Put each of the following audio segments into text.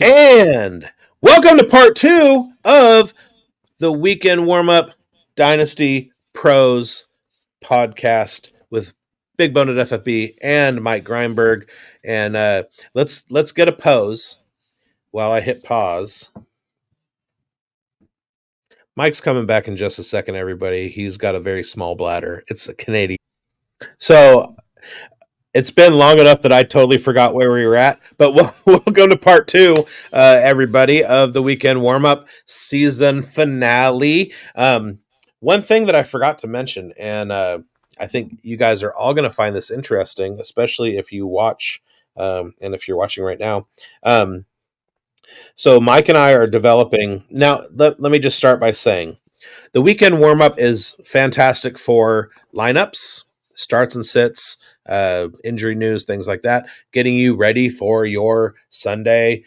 And welcome to part 2 of the Weekend Warm-Up Dynasty Pros podcast with Big Boned FFB and Mike Greinberg. And let's get a pose while I hit pause. Mike's coming back in just a second, everybody. He's got a very small bladder. It's a Canadian. So it's been long enough that I totally forgot where we were at, but welcome to part 2, everybody, of the Weekend Warm-Up season finale. One thing that I forgot to mention, and I think you guys are all going to find this interesting, especially if you watch, and if you're watching right now. So Mike and I are developing. Now, let me just start by saying the Weekend Warm-Up is fantastic for lineups, starts and sits, injury news, things like that, getting you ready for your Sunday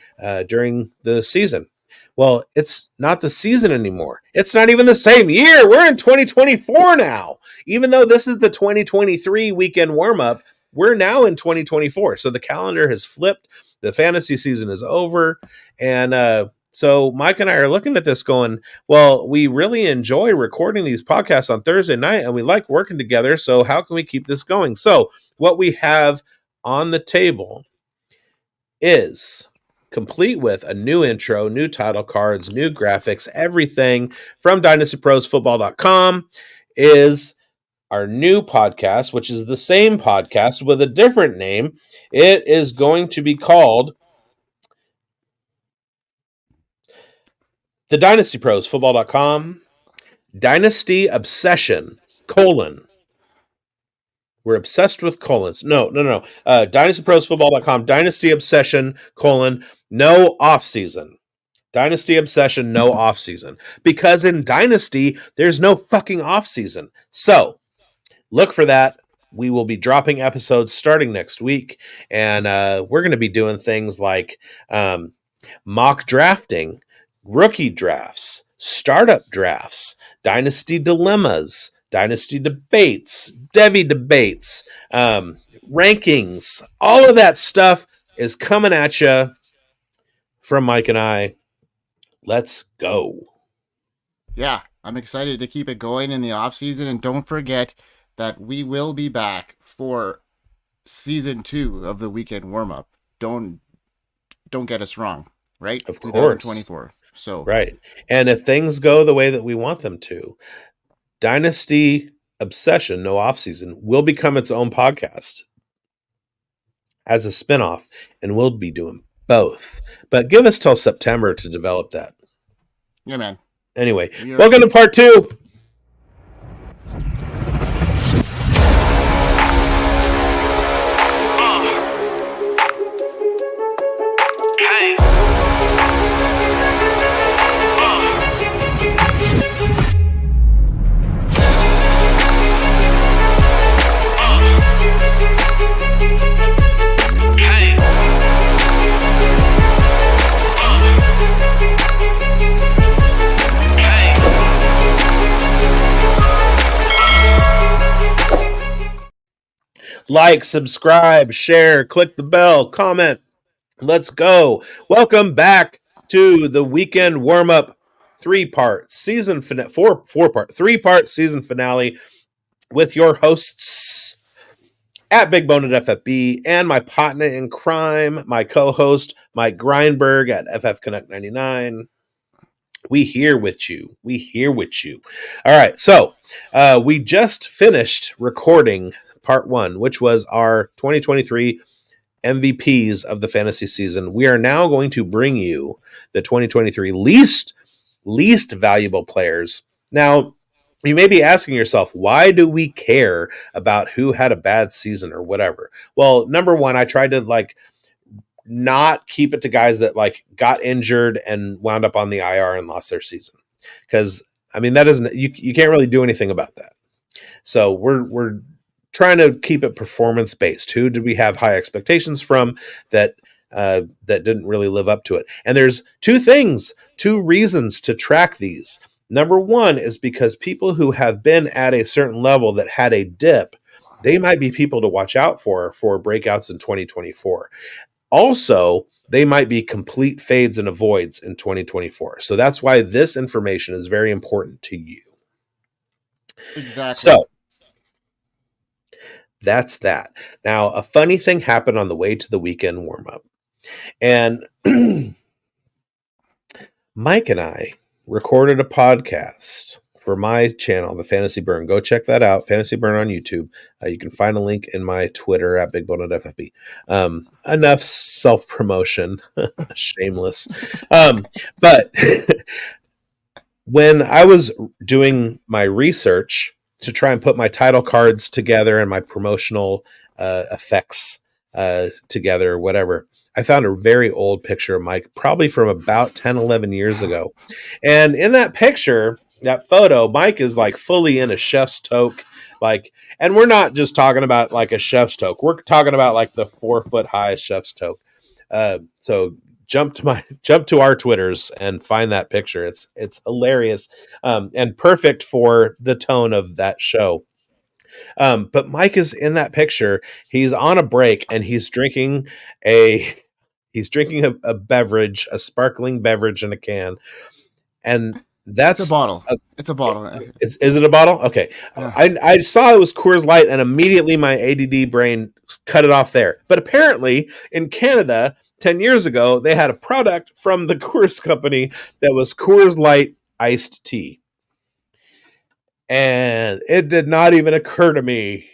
during the season. Well, it's not the season anymore. It's not even the same year. We're in 2024 now. Even though this is the 2023 Weekend Warm-Up, we're now in 2024. So the calendar has flipped. The fantasy season is over. And so Mike and I are looking at this going, well, we really enjoy recording these podcasts on Thursday night and we like working together. So how can we keep this going? So what we have on the table is complete with a new intro, new title cards, new graphics, everything from dynastyprosfootball.com is our new podcast, which is the same podcast with a different name. It is going to be called the Dynasty Pros, football.com, Dynasty Obsession, : we're obsessed with colons. No. DynastyProsFootball.com, Dynasty Obsession, : no offseason. Dynasty Obsession, no offseason. Because in Dynasty, there's no fucking offseason. So, look for that. We will be dropping episodes starting next week. And we're going to be doing things like mock drafting, rookie drafts, startup drafts, dynasty dilemmas, dynasty debates, Devy debates, rankings. All of that stuff is coming at you from Mike and I. Let's go. Yeah, I'm excited to keep it going in the off season, and don't forget that we will be back for season 2 of the Weekend Warm-Up. Don't get us wrong, right? Of course. 2024. So right. And if things go the way that we want them to, Dynasty Obsession, no offseason, will become its own podcast as a spinoff, and we'll be doing both. But give us till September to develop that. Yeah, man. Anyway, welcome to part 2. Like, subscribe, share, click the bell, comment. Let's go. Welcome back to the Weekend Warm-Up 3-part season finale, 3-part season finale with your hosts at Big Boned FFB and my partner in crime, my co-host Mike Greinberg at FF Connect 99. We here with you. All right, so we just finished recording part 1, which was our 2023 MVPs of the fantasy season. We are now going to bring you the 2023 least valuable players. Now, you may be asking yourself, why do we care about who had a bad season or whatever? Well, number one, I tried to not keep it to guys that got injured and wound up on the IR and lost their season. Because that isn't, you can't really do anything about that. So we're trying to keep it performance based. Who did we have high expectations from that didn't really live up to it? And there's two reasons to track these. Number one is because people who have been at a certain level that had a dip, they might be people to watch out for breakouts in 2024. Also, they might be complete fades and avoids in 2024. So that's why this information is very important to you. Exactly. So that's that. Now, a funny thing happened on the way to the weekend warm up. And Mike and I recorded a podcast for my channel, the Fantasy Burn. Go check that out, Fantasy Burn on YouTube. You can find a link in my Twitter at BigBonetFFB. Enough self promotion, shameless. But when I was doing my research to try and put my title cards together and my promotional effects together, whatever, I found a very old picture of Mike, probably from about 10, 11 years ago. And in that picture, that photo, Mike is like fully in a chef's toque. Like, and we're not just talking about like a chef's toque. We're talking about like the 4 foot high chef's toque. So jump to our Twitters and find that picture. It's hilarious and perfect for the tone of that show. But Mike is in that picture. He's on a break and a he's drinking a beverage, a sparkling beverage in a can, and It's a that's bottle. It's a bottle. is it a bottle? Okay. Yeah. I saw it was Coors Light and immediately my ADD brain cut it off there. But apparently in Canada 10 years ago, they had a product from the Coors company that was Coors Light iced tea. And it did not even occur to me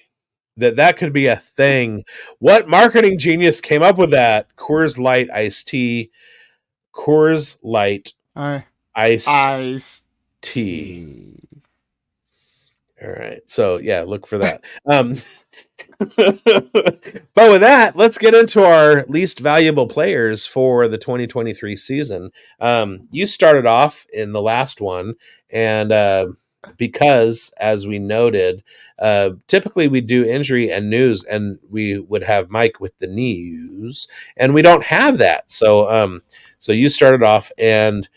that that could be a thing. What marketing genius came up with that? Coors Light iced tea. Coors Light iced Ice tea. tea. All right. So yeah, look for that. But with that, let's get into our least valuable players for the 2023 season. You started off in the last one, and because, as we noted, typically we do injury and news, and we would have Mike with the news, and we don't have that. So you started off, and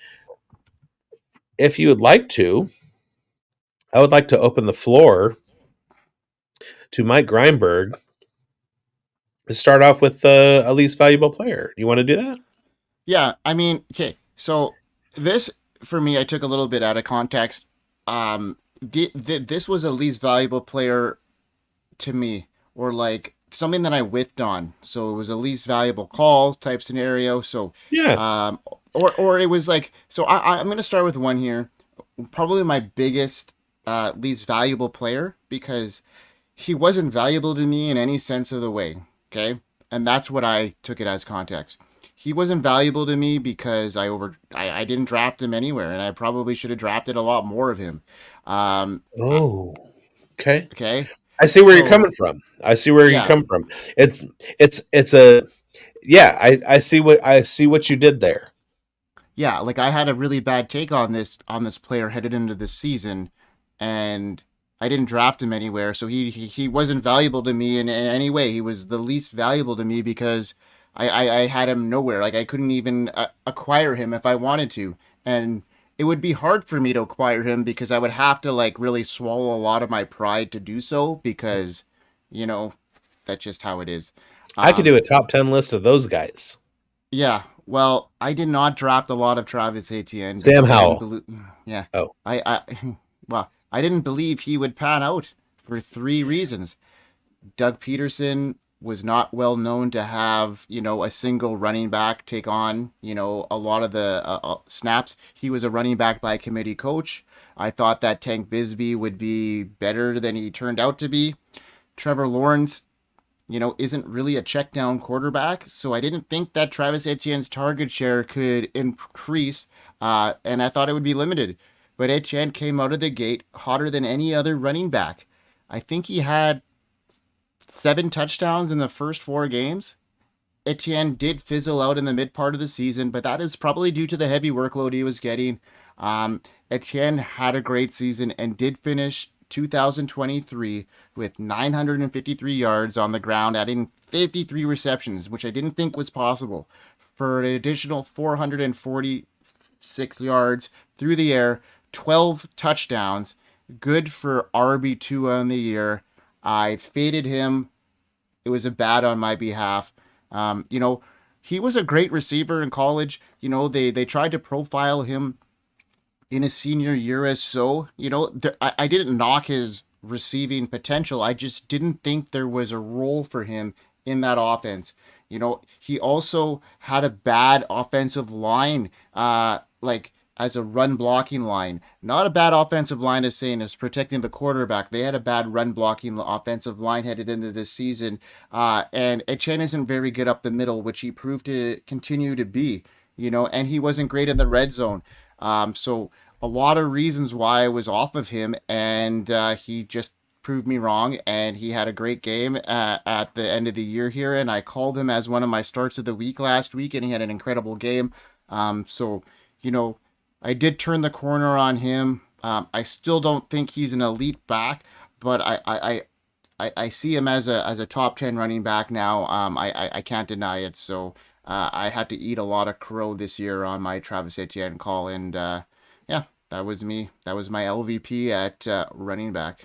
if you would like to, I would like to open the floor to Mike Greinberg to start off with a least valuable player. You want to do that? Yeah, I mean, okay. So this for me, I took a little bit out of context. This was a least valuable player to me, or like something that I whiffed on. So it was a least valuable call type scenario. So, Yeah. or it was like, so I'm gonna start with one here. Probably my biggest least valuable player, because he wasn't valuable to me in any sense of the way. Okay, and that's what I took it as context. He wasn't valuable to me because I didn't draft him anywhere, and I probably should have drafted a lot more of him. Um, Oh, okay. okay, I see where you're so coming from. I see where you yeah, come from. It's a yeah. I see what you did there. yeah, like I had a really bad take on this player headed into this season, and I didn't draft him anywhere, so he wasn't valuable to me in any way. He was the least valuable to me because I had him nowhere. Like I couldn't even acquire him if I wanted to, and it would be hard for me to acquire him because I would have to like really swallow a lot of my pride to do so, because you know that's just how it is. I could do Um, a top 10 list of those guys. Yeah, well, I did not draft a lot of Travis Etienne Sam because I didn't Howell. believe. Yeah, Oh, well, I didn't believe he would pan out for three reasons. Doug Peterson was not well known to have, a single running back take on, a lot of the snaps. He was a running back by committee coach. I thought that Tank Bisbee would be better than he turned out to be. Trevor Lawrence, isn't really a check down quarterback. So I didn't think that Travis Etienne's target share could increase, and I thought it would be limited. But Etienne came out of the gate hotter than any other running back. I think he had 7 touchdowns in the first 4 games. Etienne did fizzle out in the mid part of the season, but that is probably due to the heavy workload he was getting. Etienne had a great season and did finish 2023 with 953 yards on the ground, adding 53 receptions, which I didn't think was possible, for an additional 446 yards through the air, 12 touchdowns, good for RB2 on the year. I faded him. It was a bad on my behalf. he was a great receiver in college. They tried to profile him in his senior year as so. I didn't knock his receiving potential. I just didn't think there was a role for him in that offense. He also had a bad offensive line, like as a run blocking line. Not a bad offensive line as saying is protecting the quarterback. They had a bad run blocking offensive line headed into this season. And Etienne isn't very good up the middle, which he proved to continue to be. And he wasn't great in the red zone. So a lot of reasons why I was off of him, and he just proved me wrong. And he had a great game at the end of the year here, and I called him as one of my starts of the week last week, and he had an incredible game. So you know, I did turn the corner on him. I still don't think he's an elite back, but I see him as a top 10 running back now. I can't deny it. So I had to eat a lot of crow this year on my Travis Etienne call, and yeah, that was me. That was my LVP at running back.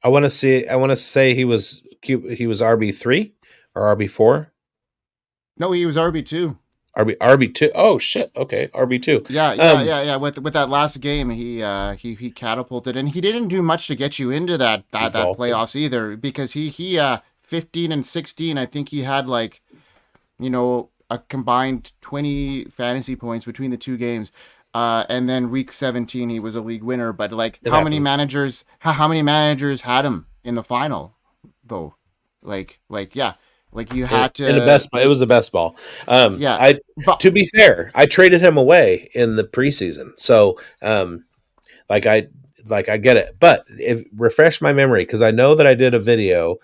I want to see. I want to say he was RB3 or RB4. No, he was RB2. RB2. Oh shit. Okay, RB2. Yeah, yeah, Um, yeah, yeah. With that last game, he catapulted, and he didn't do much to get you into that Vaulted. playoffs either, because he 15 and 16. I think he had like a combined 20 fantasy points between the two games. And then week 17 he was a league winner. But like, It happens. how many managers had him in the final though? Yeah, like you had In the to. best, it was the best ball. Yeah, I but To be fair, I traded him away in the preseason, so like I I get it. But if refresh my memory because I know that I did a video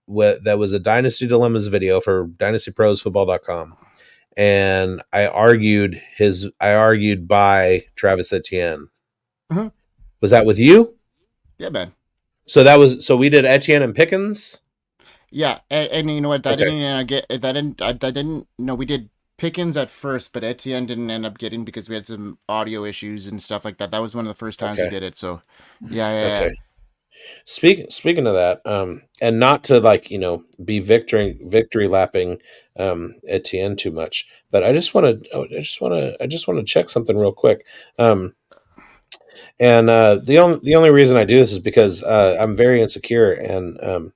that was a Dynasty Dilemmas video for dynastyprosfootball.com, and I argued by Travis Etienne. Mhm. Was that with you? Yeah, man. So we did Etienne and Pickens. Yeah, and you know what? That Okay. didn't get that didn't. No, we did Pickens at first, but Etienne didn't end up getting because we had some audio issues and stuff like that. That was one of the first times we Okay. did it. So, yeah, yeah, yeah. Okay. Speaking of that, and not to be victory lapping Etienne too much, but I just want to check something real quick. And the only reason I do this is because I'm very insecure and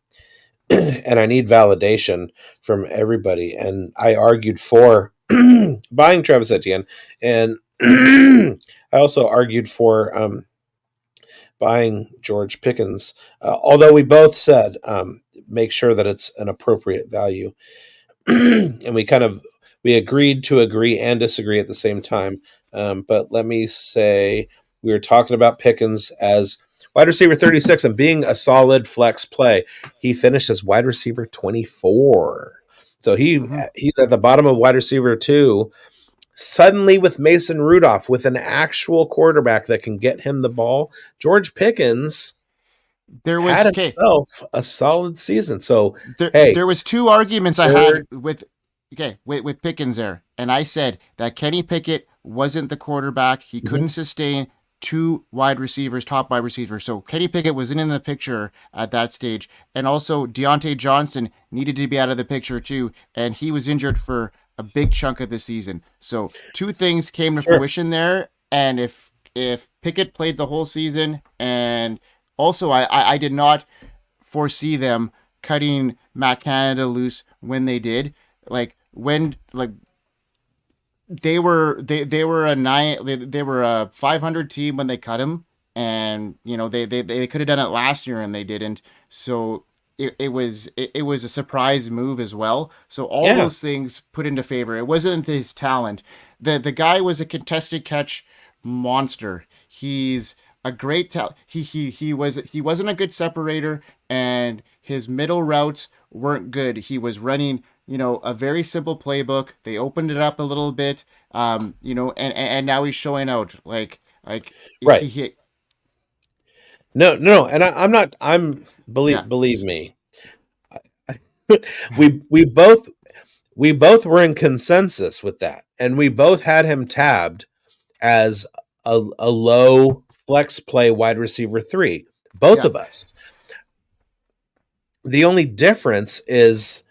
and I need validation from everybody. And I argued for buying Travis Etienne, and I also argued for buying George Pickens. Although we both said make sure that it's an appropriate value, and we agreed to agree and disagree at the same time. But let me say we were talking about Pickens as wide receiver 36 and being a solid flex play. He finished as wide receiver 24. So Hmm. he's at the bottom of wide receiver 2. Suddenly, with Mason Rudolph, with an actual quarterback that can get him the ball, George Pickens There had was okay. himself a solid season. So, hey, There was two arguments I had third, with Pickens there, and I said that Kenny Pickett wasn't the quarterback. He mhm, couldn't sustain two wide receivers, top wide receivers. So Kenny Pickett wasn't in the picture at that stage, and also Deontay Johnson needed to be out of the picture too, and he was injured for a big chunk of the season. So two things came to sure, fruition there, and if Pickett played the whole season, and also I did not foresee them cutting Matt Canada loose when they did. Like they were a they were a 500 team when they cut him, and they could have done it last year and they didn't. So it was a surprise move as well. So all yeah, those things put into favor. It wasn't his talent. The guy was a contested catch monster. He's a great talent. He wasn't a good separator, and his middle routes weren't good. He was running a very simple playbook. They opened it up a little bit, and now he's showing out. Like right. he No, no, and I'm not. yeah. Believe me, we we both were in consensus with that, and we both had him tabbed as a low flex play wide receiver 3. Both Yeah. of us. The only difference is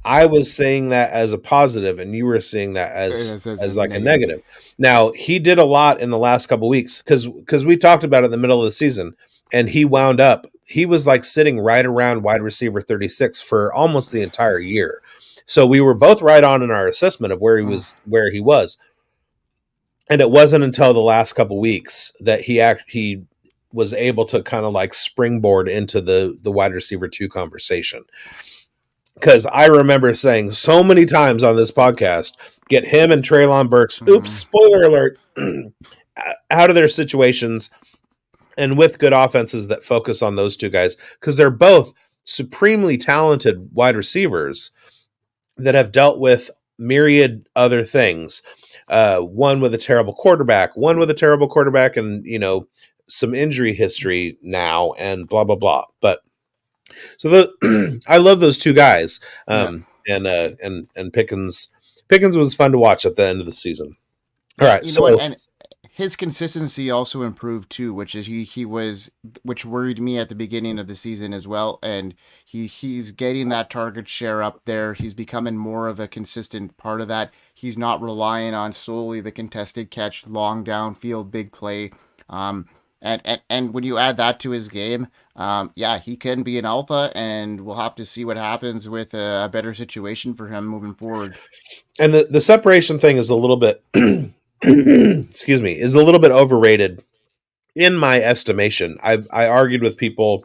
I was saying that as a positive, and you were seeing that As a as like a negative. negative. Now he did a lot in the last couple weeks because we talked about it in the middle of the season, and he wound up. He was like sitting right around wide receiver 36 for almost the entire year. So we were both right on in our assessment of Mm. where he was, and it wasn't until the last couple weeks that he was able to kind of like springboard into the wide receiver 2 conversation, because I remember saying so many times on this podcast, get him and Treylon Burks, oops, Mm. spoiler alert, out of their situations, and with good offenses that focus on those two guys, because they're both supremely talented wide receivers that have dealt with myriad other things. One with a terrible quarterback, and some injury history now, and blah blah blah. But so I love those two guys. Yeah. And Pickens was fun to watch at the end of the season. All Yeah, right, you know what? so And his consistency also improved too, which is he was which worried me at the beginning of the season as well. And he's getting that target share up there. He's becoming more of a consistent part of that. He's not relying on solely the contested catch, long downfield, big play. Um, and when you add that to his game, yeah, he can be an alpha, and we'll have to see what happens with a better situation for him moving forward. and the separation thing is a little bit excuse me, is a little bit overrated in my estimation. I argued with people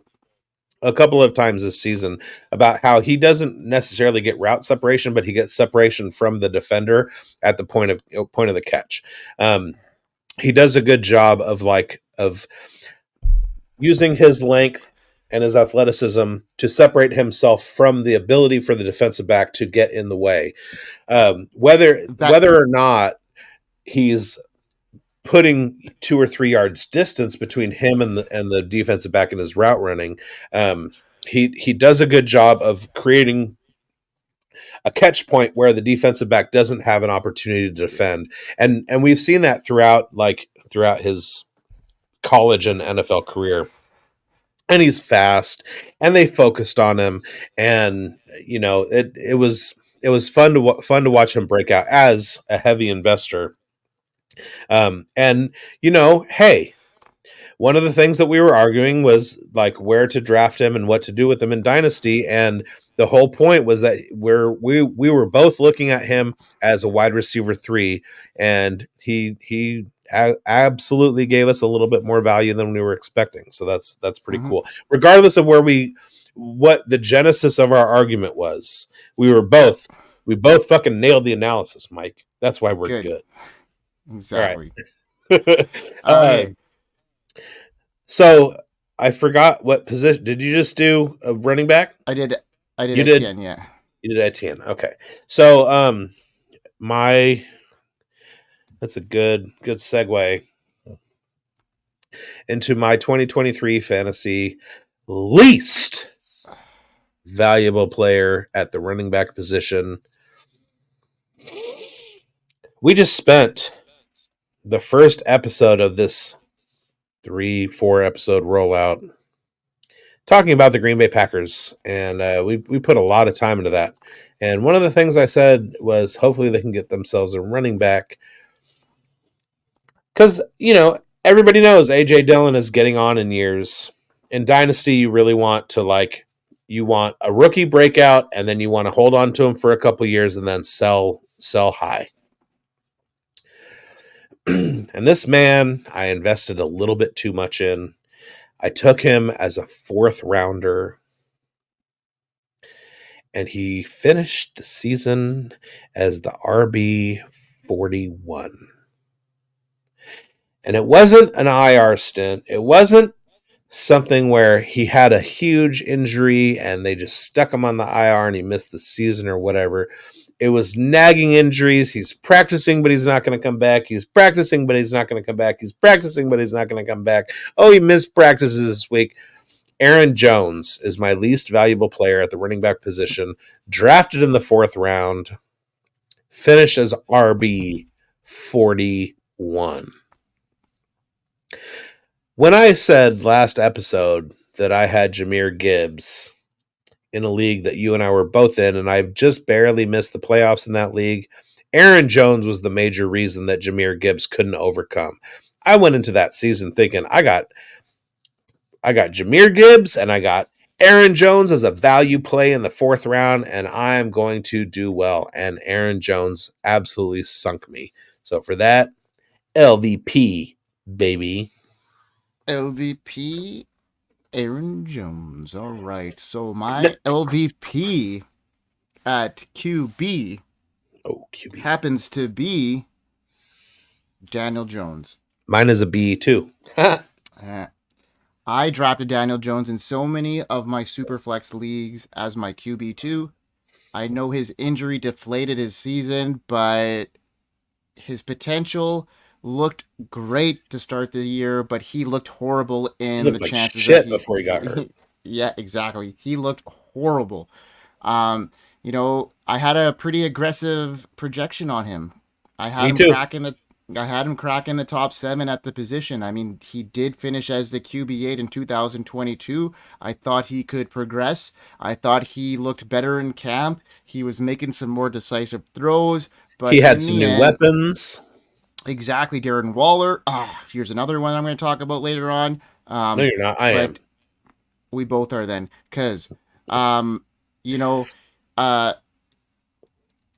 a couple of times this season about how he doesn't necessarily get route separation, but he gets separation from the defender at the point of the catch. He does a good job of using his length and his athleticism to separate himself from the ability for the defensive back to get in the way. That Whether or not he's putting 2 or 3 yards distance between him and the defensive back in his route running, um, he does a good job of creating a catch point where the defensive back doesn't have an opportunity to defend, and we've seen that throughout his college and NFL career. And he's fast, and they focused on him, and it was fun to watch him break out as a heavy investor. And hey, one of the things that we were arguing was like where to draft him and what to do with him in Dynasty. And the whole point was that we were both looking at him as a wide receiver 3, and he absolutely gave us a little bit more value than we were expecting. So that's pretty mhm, cool. Regardless of what the genesis of our argument was, yeah, we both fucking nailed the analysis, Mike. That's why we're good. good. All right. Exactly. uh, Okay. so I forgot what position. Did you just do a running back? I did I did You did. Etienne, yeah. You did Etienne. Okay. So my that's a good segue into my 2023 fantasy least valuable player at the running back position. We just spent the first episode of this 3-4 episode rollout talking about the Green Bay Packers, and we put a lot of time into that. And one of the things I said was hopefully they can get themselves a running back, because everybody knows AJ Dillon is getting on in years. In Dynasty, you really want to you want a rookie breakout, and then you want to hold on to him for a couple years and then sell high. And this man, I invested a little bit too much in. I took him as a 4th rounder, and he finished the season as the RB 41. And it wasn't an IR stint. It wasn't something where he had a huge injury and they just stuck him on the IR and he missed the season or whatever. It was nagging injuries. He's practicing, but he's not going to come back. He's practicing, but he's not going to come back. He's practicing, but he's not going to come back. Oh, he missed practices this week. Aaron Jones is my least valuable player at the running back position, drafted in the 4th round, finished as RB 41. When I said last episode that I had Jahmyr Gibbs in a league that you and I were both in, and I've just barely missed the playoffs in that league. Aaron Jones was the major reason that Jahmyr Gibbs couldn't overcome. I went into that season thinking I got Jahmyr Gibbs and I got Aaron Jones as a value play in the fourth round, and I'm going to do well. And Aaron Jones absolutely sunk me. So for that, LVP, baby. LVP Aaron Jones. All right. So No, my LVP at QB oh, QB. happens to be Daniel Jones. Mine is a B too. Uh, I drafted Daniel Jones in so many of my Superflex leagues as my QB2. I know his injury deflated his season, but his potential looked great to start the year, but he looked horrible He in the looked like chances that shit he. before he got hurt. Yeah, exactly. He looked horrible. I had a pretty aggressive projection on him. I had Me him too. cracking the I had him cracking the top 7 at the position. I mean, he did finish as the QB8 in 2022. I thought he could progress. I thought he looked better in camp. He was making some more decisive throws, He but had in some the new end, weapons. exactly, Darren Waller. Here's another one I'm going to talk about later on. No, you're not. I am. But we both are then, because, um, you know, uh,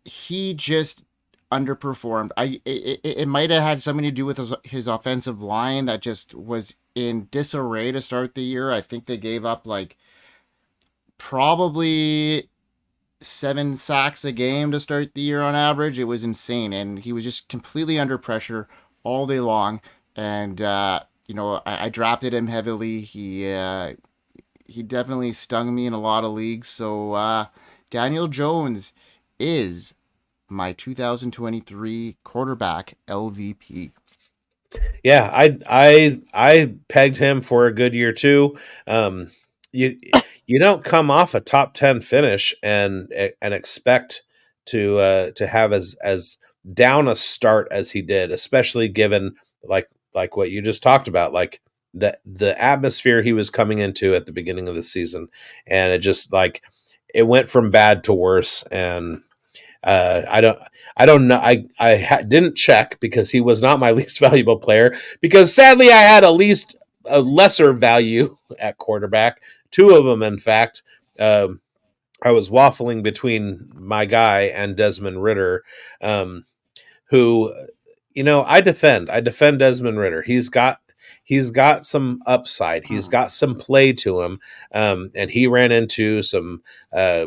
he just underperformed. It might have had something to do with his offensive line that just was in disarray to start the year. I think they gave up like probably 7 sacks a game to start the year on average. It was insane, and he was just completely under pressure all day long. And I drafted him heavily. He definitely stung me in a lot of leagues. So Daniel Jones is my 2023 quarterback LVP. Yeah, I pegged him for a good year too. You you don't come off a top 10 finish and expect to have as down a start as he did, especially given like what you just talked about, like the atmosphere he was coming into at the beginning of the season, and it just like it went from bad to worse. And I don't know. Didn't check because he was not my least valuable player. Because sadly, I had a lesser value at quarterback. Two of them, in fact. I was waffling between my guy and Desmond Ritter, who, I defend Desmond Ritter. He's got some upside. He's got some play to him, and he ran into some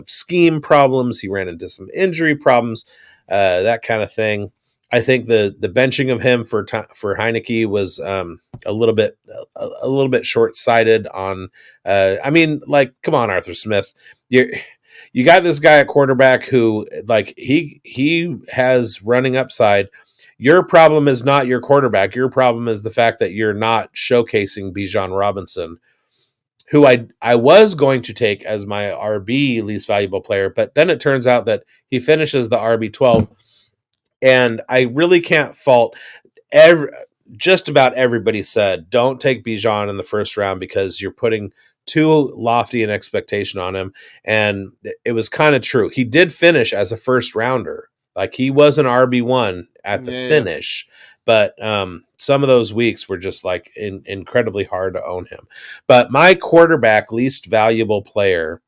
scheme problems. He ran into some injury problems, that kind of thing. I think the benching of him for Heineke was a little bit short sighted. On, I mean, like, come on, Arthur Smith, you got this guy at quarterback who, like, he has running upside. Your problem is not your quarterback. Your problem is the fact that you're not showcasing Bijan Robinson, who I was going to take as my RB least valuable player, but then it turns out that he finishes the RB12, and I really can't fault just about everybody said don't take Bijan in the first round because you're putting too lofty an expectation on him, and it was kind of true. He did finish as a first rounder. Like, he was an RB1 at the Yeah. finish, but some of those weeks were just like incredibly hard to own him. But my quarterback least valuable player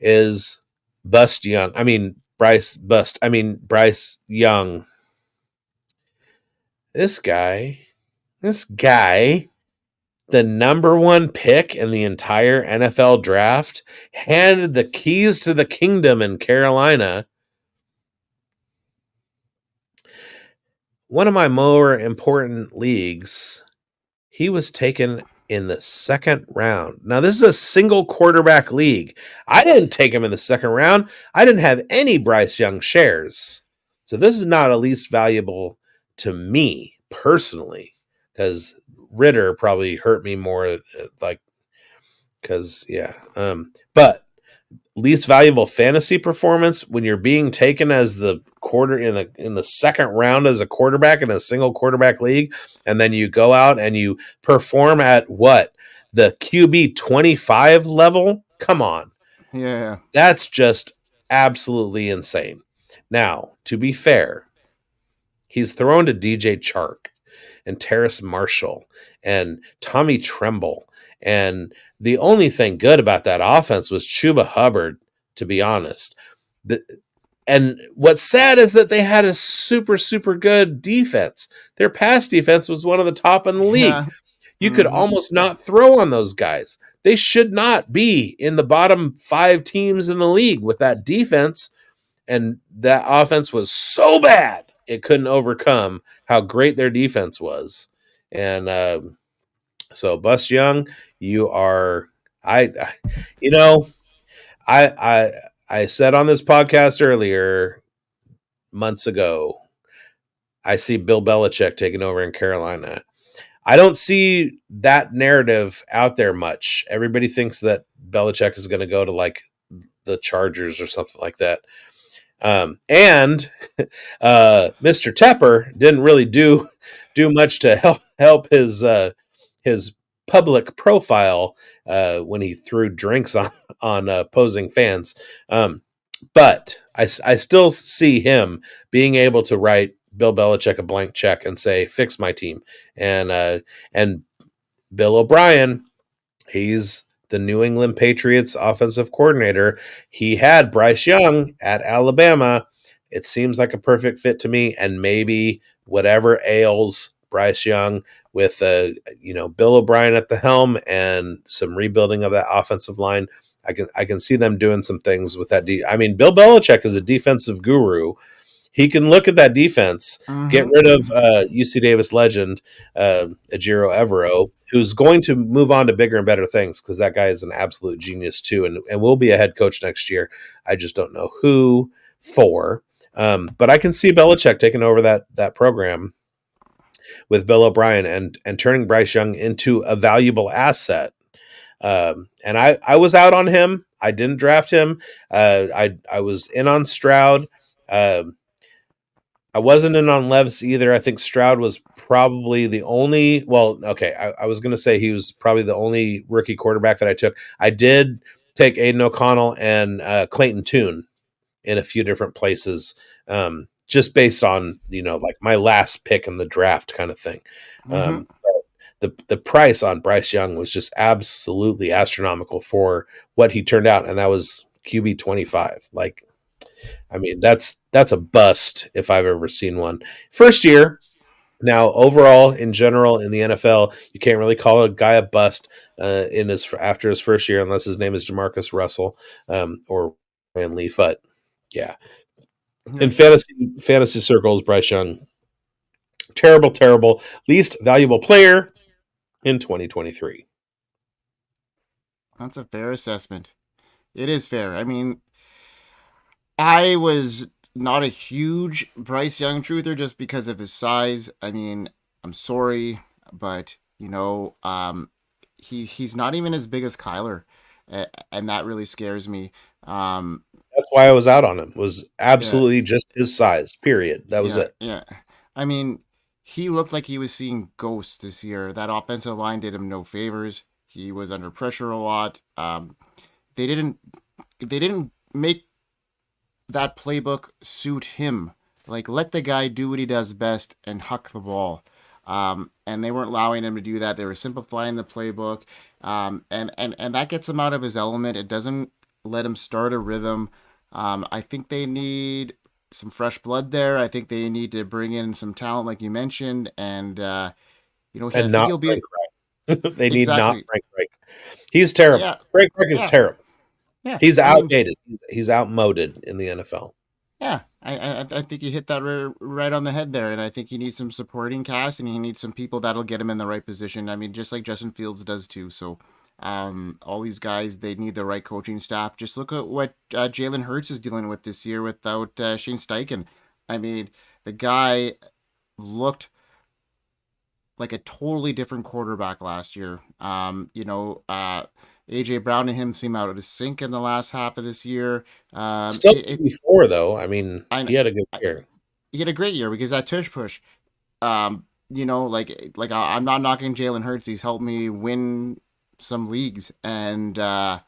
is Bust Young. I mean, Bryce Bust. I mean, Bryce Young. This guy, the number one pick in the entire NFL draft, handed the keys to the kingdom in Carolina. One of my more important leagues, he was taken in the second round. Now, this is a single quarterback league. I didn't take him in the second round. I didn't have any Bryce Young shares. So this is not a least valuable to me personally, because Ritter probably hurt me more, like, because, yeah. But least valuable fantasy performance when you're being taken as the quarter in the second round as a quarterback in a single quarterback league, and then you go out and you perform at what, the QB 25 level. Come on. Yeah. That's just absolutely insane. Now, to be fair, he's thrown to DJ Chark and Terrace Marshall and Tommy Tremble. And the only thing good about that offense was Chuba Hubbard, to be honest. The, and what's sad is that they had a super, super good defense. Their pass defense was one of the top in the league. Yeah. You could Mm-hmm. almost not throw on those guys. They should not be in the bottom 5 teams in the league with that defense. And that offense was so bad it couldn't overcome how great their defense was. And so, Bus Young, you are I, you know, I I I said on this podcast earlier months ago, I see Bill Belichick taking over in Carolina. I don't see that narrative out there much. Everybody thinks that Belichick is going to go to like the Chargers or something like that. And Mr. Tepper didn't really do much to help his public profile when he threw drinks on opposing fans. But I still see him being able to write Bill Belichick a blank check and say, "Fix my team," and Bill O'Brien, he's the New England Patriots offensive coordinator. He had Bryce Young at Alabama. It seems like a perfect fit to me. And maybe whatever ails Bryce Young with Bill O'Brien at the helm and some rebuilding of that offensive line, I can see them doing some things with that. I mean, Bill Belichick is a defensive guru. He can look at that defense, get Mm-hmm. rid of UC Davis legend Ejiro Evero, who's going to move on to bigger and better things because that guy is an absolute genius too, and will be a head coach next year. I just don't know who for. But I can see Belichick taking over that program with Bill O'Brien and turning Bryce Young into a valuable asset. And I was out on him. I didn't draft him. I was in on Stroud. I wasn't in on Levis either. I think Stroud was probably the only. Well, okay, I was going to say he was probably the only rookie quarterback that I took. I did take Aiden O'Connell and Clayton Tune in a few different places, just based on like my last pick in the draft kind of thing. Mm-hmm. The price on Bryce Young was just absolutely astronomical for what he turned out, and that was QB 25. Like, I mean, that's a bust if I've ever seen one. First year. Now, overall, in general, in the NFL, you can't really call a guy a bust in his after his first year unless his name is Jamarcus Russell or Ryan Leaf. But yeah, Yeah. in fantasy circles, Bryce Young, terrible, terrible, least valuable player in 2023. That's a fair assessment. It is fair. I mean, I was not a huge Bryce Young truther just because of his size. I mean, I'm sorry, but he's not even as big as Kyler, and that really scares me. Um, That's why I was out on him. Was yeah, absolutely just his size. Period. That was yeah, it. yeah. I mean, he looked like he was seeing ghosts this year. That offensive line did him no favors. He was under pressure a lot. They didn't they didn't make that playbook suit him. Like, let the guy do what he does best and huck the ball. And they weren't allowing him to do that. They were simplifying the playbook, and that gets him out of his element. It doesn't let him start a rhythm. I think they need some fresh blood there. I think they need to bring in some talent, like you mentioned, and I And think not he'll be Frank Reich. They need not exactly. Frank Reich. He's terrible. Yeah, Frank Reich is yeah, terrible. yeah. He's I mean, outdated. He's outmoded in the NFL. yeah, I think you hit that right on the head there, and I think he needs some supporting cast, and he needs some people that'll get him in the right position. I mean, just like Justin Fields does too. So, all these guys, they need the right coaching staff. Just look at what Jalen Hurts is dealing with this year without Shane Steichen. I mean, the guy looked like a totally different quarterback last year. AJ Brown and him seem out of sync in the last half of this year. Still 24 though. I mean, I, he had a good I year. he had a great year because that tush push. I'm not knocking Jalen Hurts. He's helped me win some leagues, and that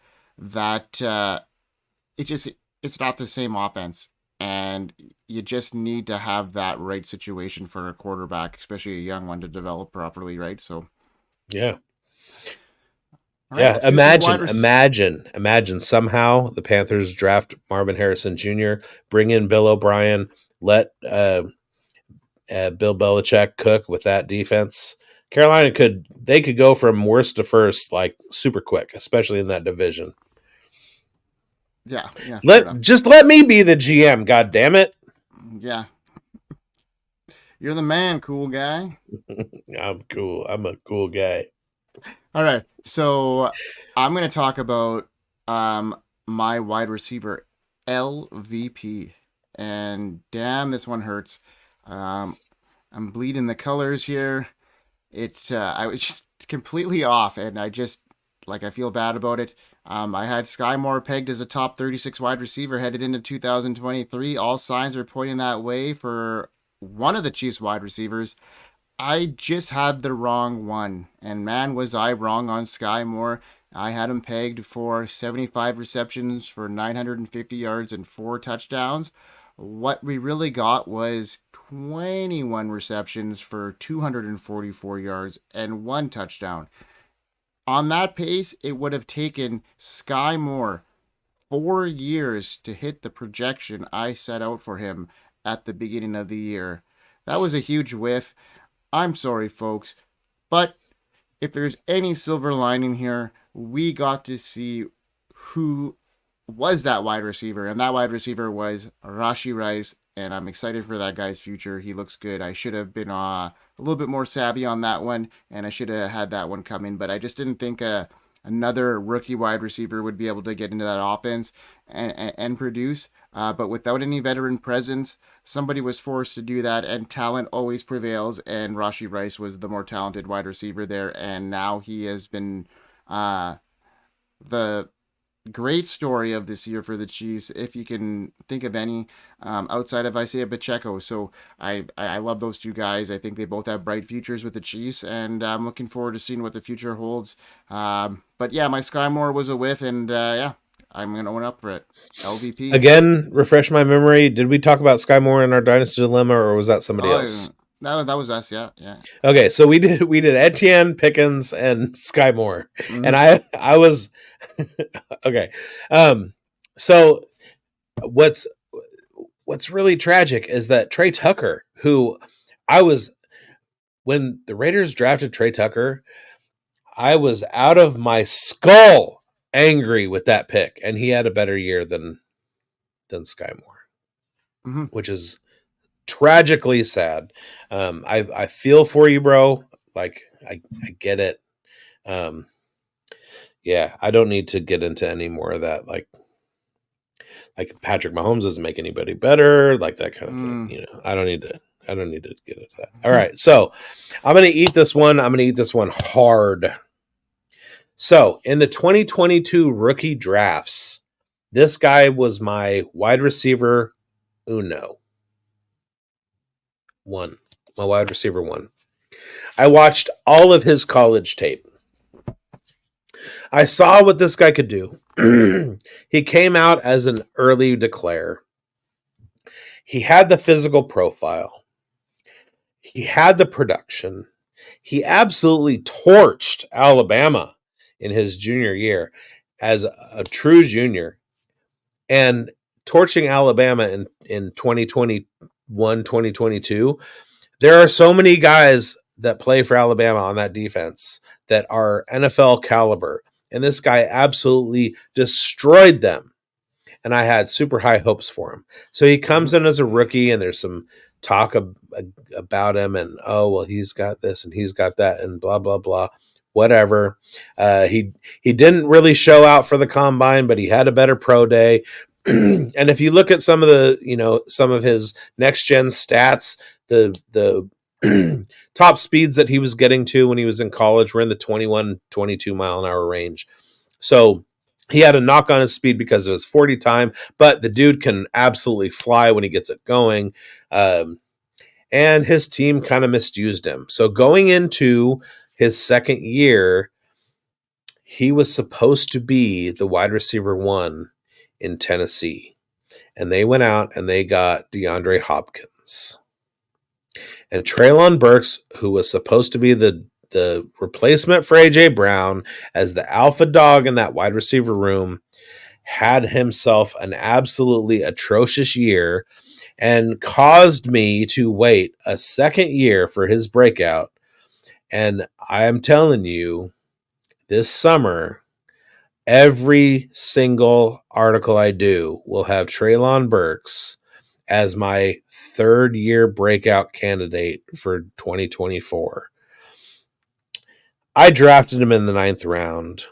it's not the same offense, and you just need to have that right situation for a quarterback, especially a young one, to develop properly, right? So, Yeah. all right, Yeah. let's do some wide Imagine somehow the Panthers draft Marvin Harrison Jr., bring in Bill O'Brien, let Bill Belichick cook with that defense. Carolina they could go from worst to first like super quick, especially in that division. Yeah, straight up. Let me be the GM, god damn it. Yeah, you're the man, cool guy. I'm cool. I'm a cool guy. All right, so I'm gonna talk about um my wide receiver LVP, and damn, this one hurts. Um, I'm bleeding the colors here. I was just completely off, and I feel bad about it. I had Sky Moore pegged as a top 36 wide receiver headed into 2023. All signs are pointing that way for one of the Chiefs wide receivers. I just had the wrong one, and man, was I wrong on Sky Moore. I had him pegged for 75 receptions for 950 yards and 4 touchdowns. What we really got was 21 receptions for 244 yards and 1 touchdown. On that pace, it would have taken Sky Moore 4 years to hit the projection I set out for him at the beginning of the year. That was a huge whiff. I'm sorry, folks, but if there's any silver lining here, we got to see who was that wide receiver, and that wide receiver was Rashi Rice, and I'm excited for that guy's future. He looks good. I should have been a little bit more savvy on that one, and I should have had that one coming, but I just didn't think another rookie wide receiver would be able to get into that offense and produce. But without any veteran presence, somebody was forced to do that, and talent always prevails. And Rashi Rice was the more talented wide receiver there, and now he has been the great story of this year for the Chiefs, if you can think of any, outside of Isaiah Pacheco. So I love those two guys. I think they both have bright futures with the Chiefs, and I'm looking forward to seeing what the future holds. But yeah, my Sky Moore was a whiff, and yeah, I'm going to own up for it. LVP. Again, refresh my memory. Did we talk about Sky Moore in our Dynasty Dilemma, or was that somebody else? That was us, yeah. Okay, so we did Etienne, Pickens, and Sky Moore, Mhm. and I was okay. So what's really tragic is that Trey Tucker, who when the Raiders drafted Trey Tucker, I was out of my skull angry with that pick, and he had a better year than Sky Moore, Mhm. which is tragically sad. I feel for you, bro. Like I get it. Yeah, I don't need to get into any more of that. Like Patrick Mahomes doesn't make anybody better, like that kind of thing. You know, I don't need to get into that. All right, so I'm gonna eat this one. I'm gonna eat this one hard. So in the 2022 rookie drafts, this guy was my wide receiver uno. One. My wide receiver one. I watched all of his college tape. I saw what this guy could do. He came out as an early declare. He had the physical profile. He had the production. He absolutely torched Alabama in his junior year as a true junior. And torching Alabama in 2021, 2022, there are so many guys that play for Alabama on that defense that are NFL caliber. And this guy absolutely destroyed them. And I had super high hopes for him. So he comes in as a rookie, and there's some talk about him, and oh, well, he's got this and he's got that, and blah, blah, blah. Whatever. He didn't really show out for the combine, but he had a better pro day. And if you look at some of his next gen stats, the top speeds that he was getting to when he was in college were in the 21, 22 mile an hour range. So he had a knock on his speed because of his 40 time, but the dude can absolutely fly when he gets it going. And his team kind of misused him. So going into his second year, he was supposed to be the wide receiver one in Tennessee. And they went out and they got DeAndre Hopkins. And Treylon Burks, who was supposed to be the replacement for A.J. Brown as the alpha dog in that wide receiver room, had himself an absolutely atrocious year and caused me to wait a second year for his breakout. And I am telling you, this summer, every single article I do will have Treylon Burks as my third year breakout candidate for 2024. I drafted him in the 9th round.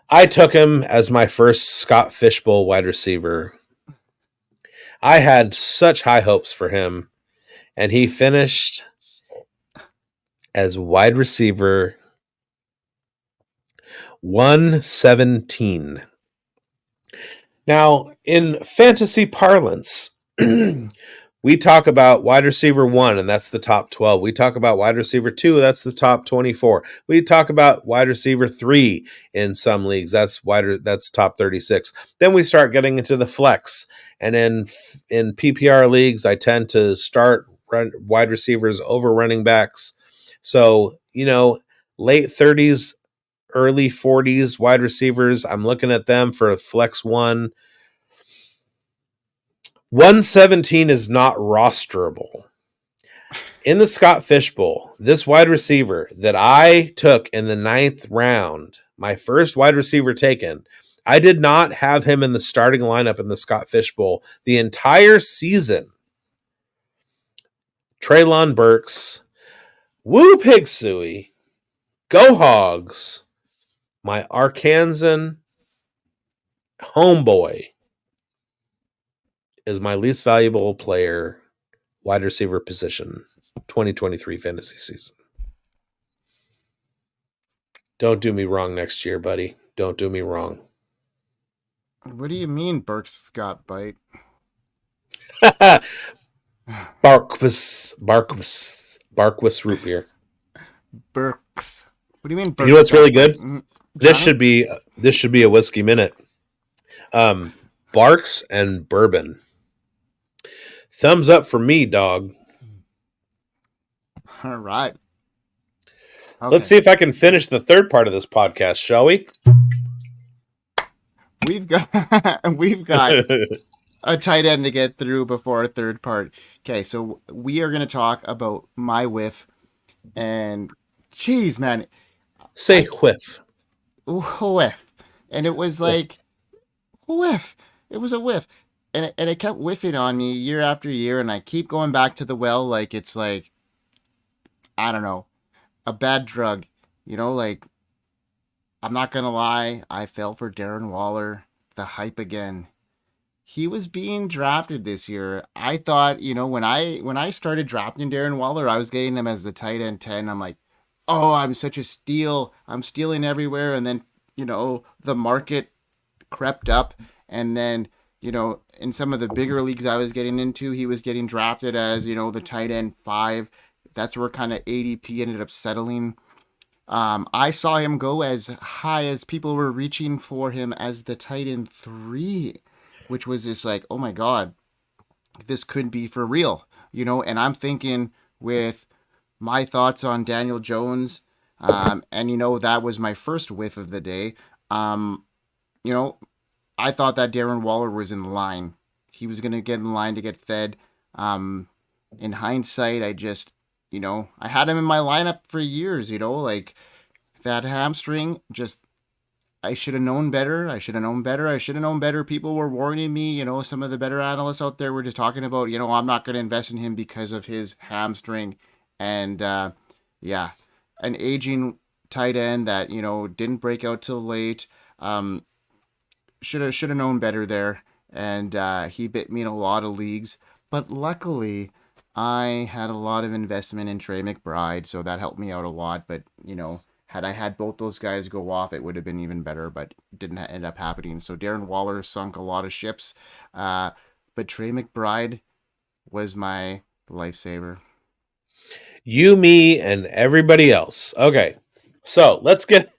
I took him as my first Scott Fishbowl wide receiver. I had such high hopes for him, and he finished as wide receiver 117. Now, in fantasy parlance, we talk about wide receiver 1, and that's the top 12. We talk about wide receiver 2, that's the top 24. We talk about wide receiver 3 in some leagues, that's top 36. Then we start getting into the flex, and in PPR leagues, I tend to start wide receivers over running backs. So, late 30s, early 40s wide receivers, I'm looking at them for a flex 1. 117 is not rosterable. In the Scott Fishbowl, this wide receiver that I took in the 9th round, my first wide receiver taken, I did not have him in the starting lineup in the Scott Fishbowl the entire season. Treylon Burks, woo pig suey, go Hogs, my Arkansan homeboy is my least valuable player, wide receiver position, 2023 fantasy season. Don't do me wrong next year, buddy. Don't do me wrong. What do you mean Burks got bite? Barkwis root beer. Burks. What do you mean Burks? You know what's really good? This Johnny? should be a whiskey minute. Barks and bourbon. Thumbs up for me, dog. All right. Okay. Let's see if I can finish the third part of this podcast, shall we? We've got a tight end to get through before our third part. Okay, so we are going to talk about my whiff, and geez, man, say whiff. Whiff, and it was like whiff. It was a whiff, and it kept whiffing on me year after year, and I keep going back to the well like it's like, I don't know, a bad drug, like. I'm not going to lie, I fell for Darren Waller, the hype again. He was being drafted this year. I thought, when I started drafting Darren Waller, I was getting him as the tight end 10. I'm like, oh, I'm such a steal. I'm stealing everywhere. And then, the market crept up. And then, in some of the bigger leagues I was getting into, he was getting drafted as, the tight end 5. That's where kind of ADP ended up settling. I saw him go as high as people were reaching for him as the tight end 3, which was just like, oh my God, this could be for real, and I'm thinking with my thoughts on Daniel Jones, and that was my first whiff of the day. I thought that Darren Waller was in line. He was going to get in line to get fed. In hindsight, I just, I had him in my lineup for years, like that hamstring, just, I should have known better. I should have known better. People were warning me, some of the better analysts out there were just talking about, I'm not going to invest in him because of his hamstring. And, an aging tight end that, didn't break out till late. Should have known better there. And, he bit me in a lot of leagues, but luckily, I had a lot of investment in Trey McBride, so that helped me out a lot. But, had I had both those guys go off, it would have been even better, but it didn't end up happening. So Darren Waller sunk a lot of ships. But Trey McBride was my lifesaver. You, me, and everybody else. Okay, so let's get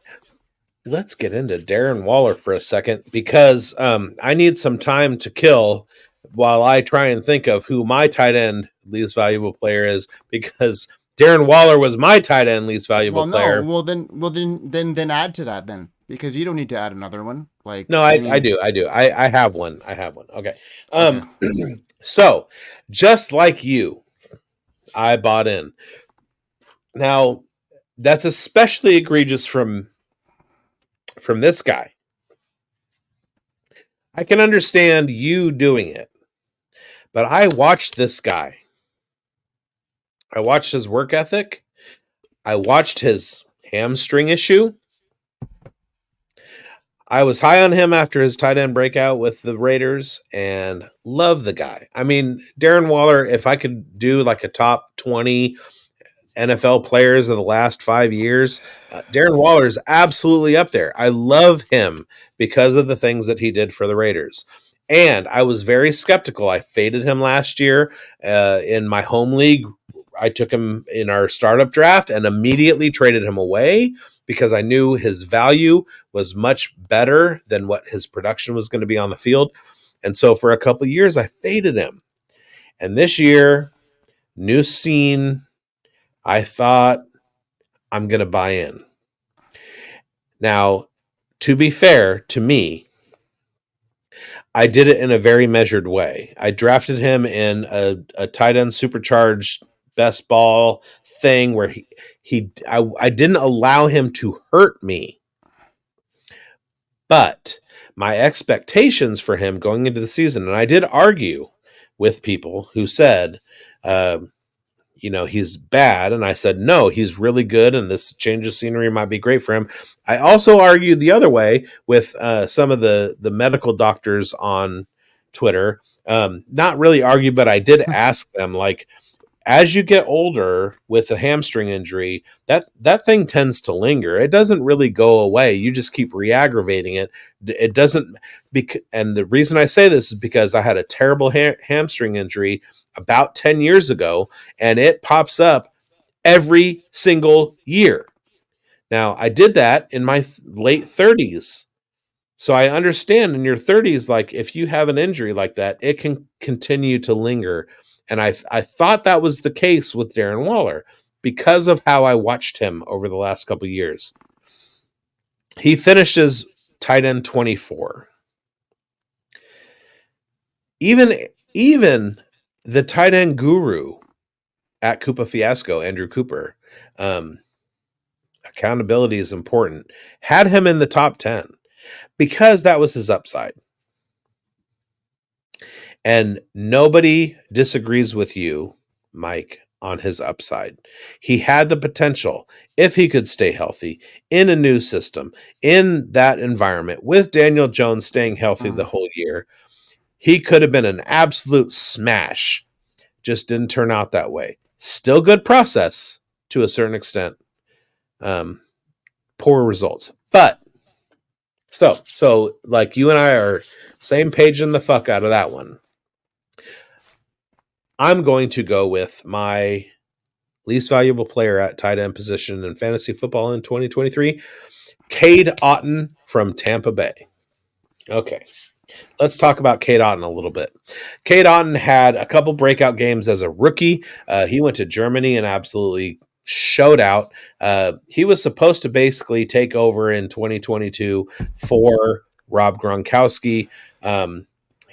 let's get into Darren Waller for a second because I need some time to kill while I try and think of who my tight end least valuable player is because Darren Waller was my tight end least valuable Well, no. player. Well, then add to that then, because you don't need to add another one. Like No, I any. do. I do. I have one. I have one. Okay. Okay. So just like you, I bought in. Now, that's especially egregious from this guy. I can understand you doing it, but I watched this guy. I watched his work ethic. I watched his hamstring issue. I was high on him after his tight end breakout with the Raiders and love the guy. I mean, Darren Waller, if I could do like a top 20 NFL players of the last 5 years, Darren Waller is absolutely up there. I love him because of the things that he did for the Raiders. And I was very skeptical. I faded him last year in my home league. I took him in our startup draft and immediately traded him away because I knew his value was much better than what his production was going to be on the field. And so for a couple of years, I faded him. And this year, new scene, I thought I'm going to buy in. Now, to be fair to me, I did it in a very measured way. I drafted him in a tight end supercharged best ball thing where I didn't allow him to hurt me, but my expectations for him going into the season, and I did argue with people who said, uh, he's bad. And I said, no, he's really good. And this change of scenery might be great for him. I also argued the other way with some of the medical doctors on Twitter. Not really argue, but I did ask them, like, as you get older with a hamstring injury, that thing tends to linger. It doesn't really go away. You just keep re-aggravating it. It doesn't. And the reason I say this is because I had a terrible hamstring injury about 10 years ago, and it pops up every single year. Now, I did that in my late 30s. So I understand in your 30s, like if you have an injury like that, it can continue to linger. And I thought that was the case with Darren Waller because of how I watched him over the last couple of years. He finished as tight end 24. Even the tight end guru at Koopa Fiasco, Andrew Cooper, um, accountability is important, had him in the top 10 because that was his upside. And nobody disagrees with you, Mike, on his upside. He had the potential, if he could stay healthy in a new system, in that environment, with Daniel Jones staying healthy the whole year, he could have been an absolute smash. Just didn't turn out that way. Still good process to a certain extent. Poor results. But so like you and I are same page in the fuck out of that one. I'm going to go with my least valuable player at tight end position in fantasy football in 2023, Cade Otton from Tampa Bay. Okay, let's talk about Cade Otton a little bit. Cade Otton had a couple breakout games as a rookie. He went to Germany and absolutely showed out. He was supposed to basically take over in 2022 for Rob Gronkowski.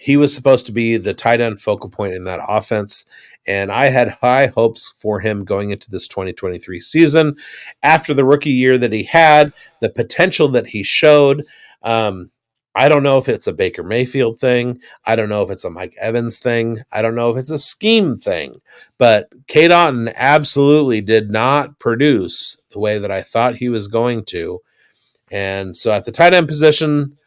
He was supposed to be the tight end focal point in that offense. And I had high hopes for him going into this 2023 season. After the rookie year that he had, the potential that he showed, I don't know if it's a Baker Mayfield thing. I don't know if it's a Mike Evans thing. I don't know if it's a scheme thing. But Cade Otton absolutely did not produce the way that I thought he was going to. And so at the tight end position,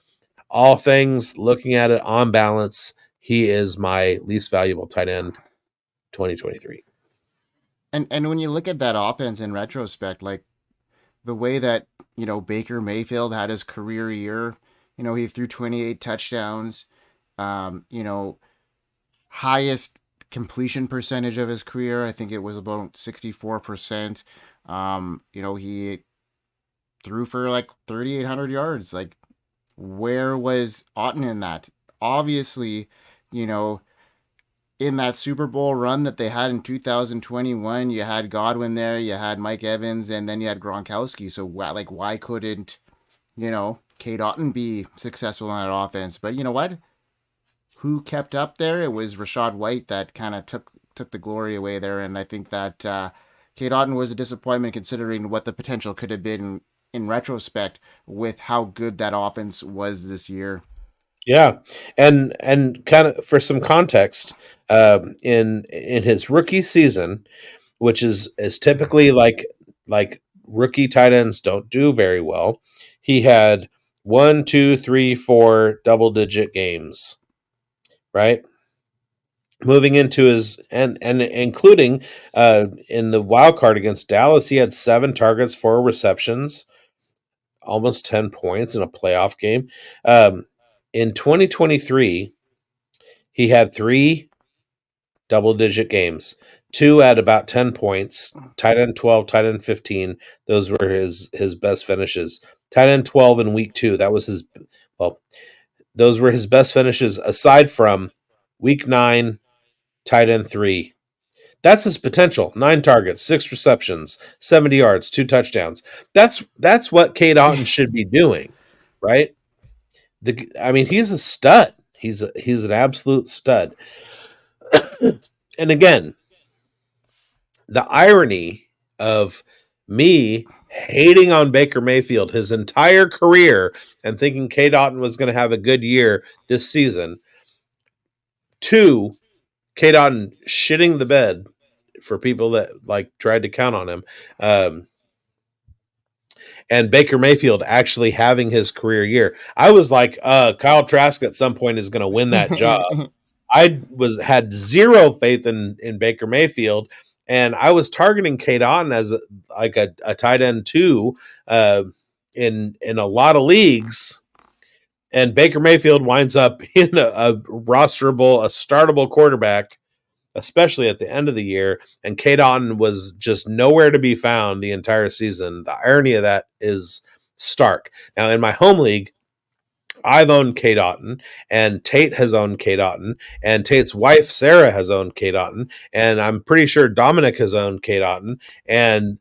all things looking at it on balance, he is my least valuable tight end 2023. And when you look at that offense in retrospect, like the way that Baker Mayfield had his career year, he threw 28 touchdowns, you know, highest completion percentage of his career. I think it was about 64%. He threw for like 3,800 yards. Like, where was Otton in that? Obviously, you know, in that Super Bowl run that they had in 2021, you had Godwin there, you had Mike Evans, and then you had Gronkowski. So, like, why couldn't, Kate Otton be successful in that offense? But you know what? Who kept up there? It was Rashad White that kind of took the glory away there, and I think that Kate Otton was a disappointment considering what the potential could have been in retrospect with how good that offense was this year. Yeah, and kind of for some context, in his rookie season, which is typically like rookie tight ends don't do very well, he had one, two, three, four double digit games, right? Moving into his and including in the wild card against Dallas, he had 7 targets, 4 receptions, almost 10 points in a playoff game. In 2023, he had 3 double-digit games, 2 at about 10 points, tight end 12, tight end 15. Those were his best finishes. Tight end 12 in week 2. That was his well, those were his best finishes aside from week 9, tight end 3. That's his potential. 9 targets, 6 receptions, 70 yards, 2 touchdowns. That's what Cade Otton should be doing, right? I mean, he's a stud. He's an absolute stud. And again, the irony of me hating on Baker Mayfield his entire career and thinking Cade Otton was going to have a good year this season, to Cade Otton shitting the bed for people that like tried to count on him, and Baker Mayfield actually having his career year. I was like, Kyle Trask at some point is going to win that job. I had zero faith in Baker Mayfield, and I was targeting Cade Otton as a tight end too, in a lot of leagues. And Baker Mayfield winds up in a rosterable, a startable quarterback, especially at the end of the year. And Cade Otton was just nowhere to be found the entire season. The irony of that is stark. Now, in my home league, I've owned Cade Otton, and Tate has owned Cade Otton, and Tate's wife Sarah has owned Cade Otton, and I'm pretty sure Dominic has owned Cade Otton, and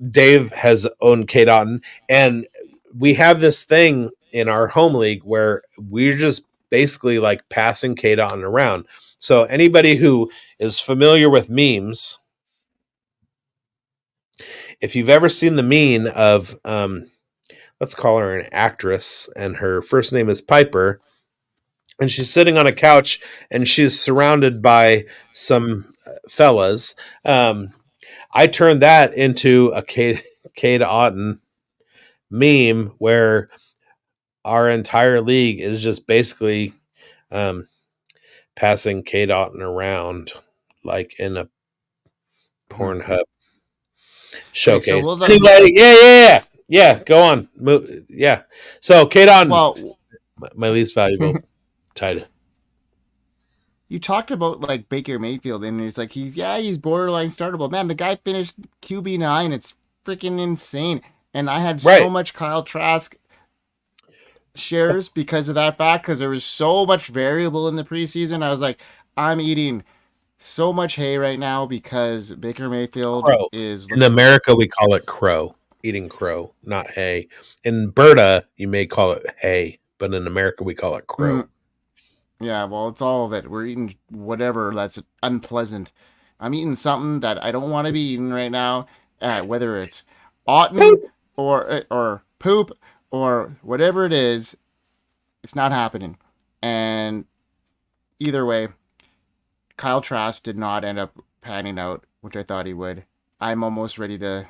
Dave has owned Cade Otton, and we have this thing in our home league where we're just basically like passing Cade Otton around. So anybody who is familiar with memes, if you've ever seen the meme of let's call her an actress, and her first name is Piper, and she's sitting on a couch, and she's surrounded by some fellas. I turned that into a Cade Otton meme where our entire league is just basically passing Cade Otton around like in a Pornhub showcase. Okay, so we'll anyway, yeah. Go on, yeah. So Cade Otton, well, my least valuable tight end. you talked about like Baker Mayfield, and it's like he's borderline startable. Man, the guy finished QB9. It's freaking insane. And I had so much Kyle Trask shares because of that fact, because there was so much variable in the preseason. I was like, I'm eating so much hay right now because Baker Mayfield is in America we call it crow, eating crow, not hay. In Berta you may call it hay, but in America we call it crow. Yeah, well, it's all of it. We're eating whatever that's unpleasant. I'm eating something that I don't want to be eating right now, whether it's Otton or poop or whatever it is. It's not happening. And either way, Kyle Trask did not end up panning out, which I thought he would. I'm almost ready to,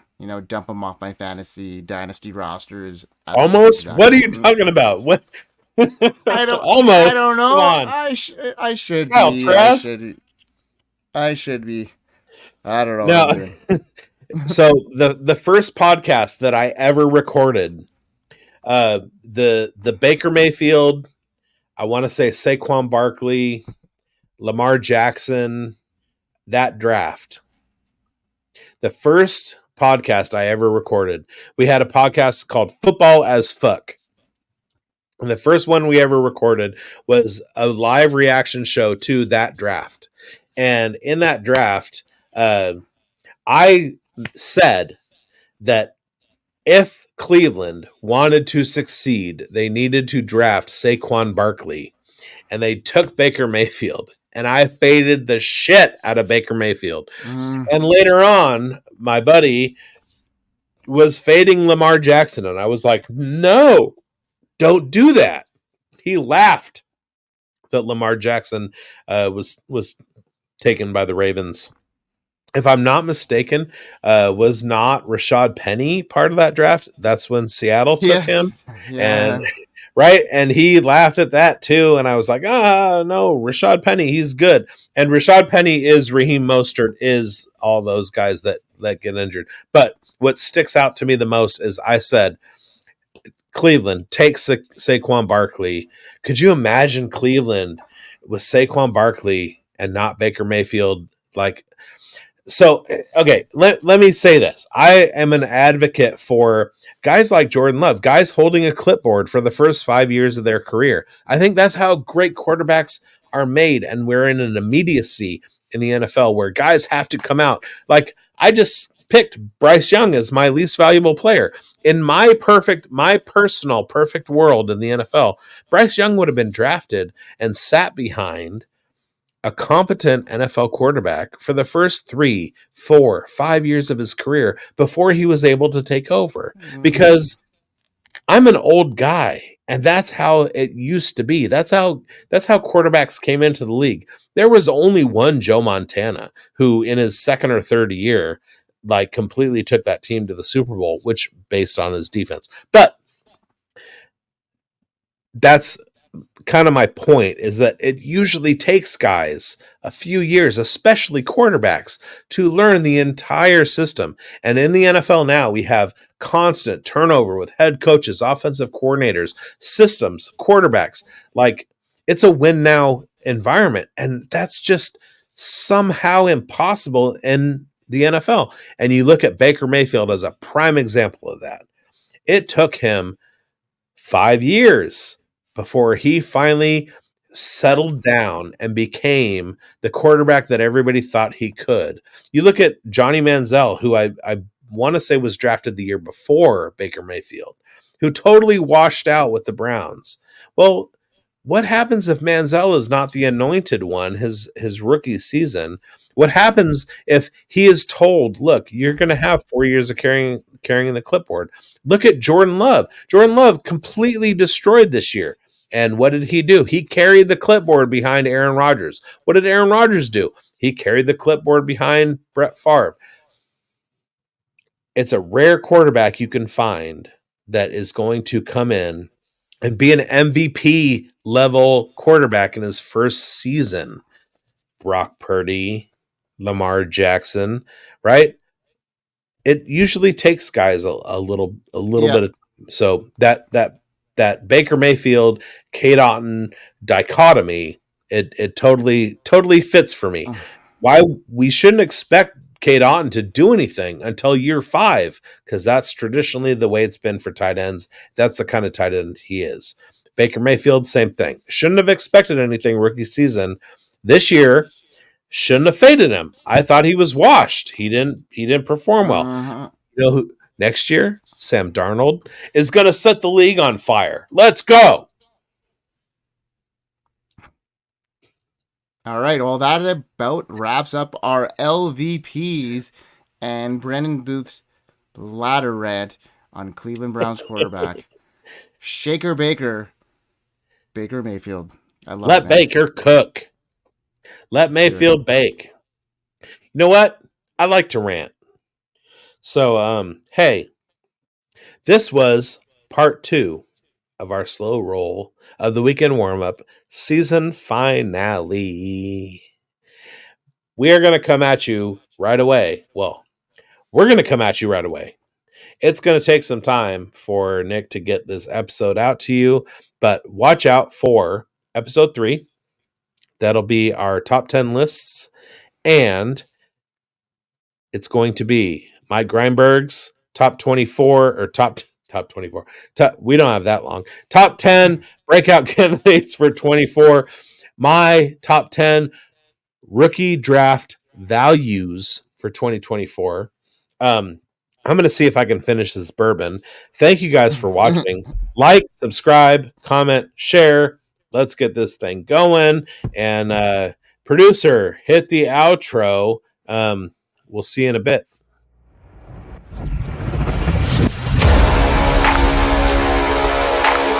dump him off my fantasy dynasty rosters. Almost? What are you talking about? What? I don't. Almost. I don't know. Come on. I should Kyle be. Trask? I should be. I don't know. Now, so the first podcast that I ever recorded, the Baker Mayfield, I want to say Saquon Barkley, Lamar Jackson, that draft. The first podcast I ever recorded. We had a podcast called Football as Fuck. And the first one we ever recorded was a live reaction show to that draft. And in that draft, uh, I said that if Cleveland wanted to succeed, they needed to draft Saquon Barkley. And they took Baker Mayfield. And I faded the shit out of Baker Mayfield. Mm. And later on, my buddy was fading Lamar Jackson. And I was like, no, don't do that. He laughed that Lamar Jackson was taken by the Ravens. If I'm not mistaken, was not Rashad Penny part of that draft? That's when Seattle took Yes. him. Yeah. And right, and he laughed at that too. And I was like, no, Rashad Penny, he's good. And Rashad Penny is Raheem Mostert, is all those guys that get injured. But what sticks out to me the most is I said, Cleveland takes Saquon Barkley. Could you imagine Cleveland with Saquon Barkley and not Baker Mayfield? Like, so, okay, let me say this. I am an advocate for guys like Jordan Love, guys holding a clipboard for the first 5 years of their career. I think that's how great quarterbacks are made, and we're in an immediacy in the NFL where guys have to come out. Like, I just picked Bryce Young as my least valuable player. In my personal perfect world in the NFL, Bryce Young would have been drafted and sat behind a competent NFL quarterback for the first 3, 4, 5 years of his career before he was able to take over. Because I'm an old guy, and that's how it used to be. That's how quarterbacks came into the league. There was only one Joe Montana who, in his second or third year, like completely took that team to the Super Bowl, which based on his defense. But that's kind of my point, is that it usually takes guys a few years, especially quarterbacks, to learn the entire system. And in the NFL now, we have constant turnover with head coaches, offensive coordinators, systems, quarterbacks. Like, it's a win now environment. And that's just somehow impossible in the NFL. And you look at Baker Mayfield as a prime example of that. It took him 5 years before he finally settled down and became the quarterback that everybody thought he could. You look at Johnny Manziel, who I want to say was drafted the year before Baker Mayfield, who totally washed out with the Browns. Well, what happens if Manziel is not the anointed one his rookie season? What happens if he is told, look, you're going to have 4 years of carrying the clipboard? Look at Jordan Love. Jordan Love completely destroyed this year. And what did he do? He carried the clipboard behind Aaron Rodgers. What did Aaron Rodgers do? He carried the clipboard behind Brett Favre. It's a rare quarterback you can find that is going to come in and be an MVP level quarterback in his first season. Brock Purdy, Lamar Jackson, right? It usually takes guys a little Yeah. bit of, so that Baker Mayfield, Kate Otten dichotomy, it totally fits for me. Why we shouldn't expect Kate Otten to do anything until year 5, because that's traditionally the way it's been for tight ends. That's the kind of tight end he is. Baker Mayfield, same thing. Shouldn't have expected anything rookie season. This year, shouldn't have faded him. I thought he was washed. He didn't perform well. You know who next year? Sam Darnold is going to set the league on fire. Let's go. All right. Well, that about wraps up our LVPs and Brendon Booth's ladder rant on Cleveland Browns quarterback Shaker Baker Mayfield. I love Let it, man. Baker cook. Let Mayfield bake. You know what? I like to rant. So, hey, this was part 2 of our slow roll of the weekend warm-up season finale. We are going to come at you right away. Well, we're going to come at you right away. It's going to take some time for Nick to get this episode out to you, but watch out for episode 3. That'll be our top 10 lists. And it's going to be Mike Greinberg's top 24 or top 24. We don't have that long. Top 10 breakout candidates for 24. My top 10 rookie draft values for 2024. I'm going to see if I can finish this bourbon. Thank you guys for watching. Like, subscribe, comment, share. Let's get this thing going. And producer, hit the outro. We'll see you in a bit.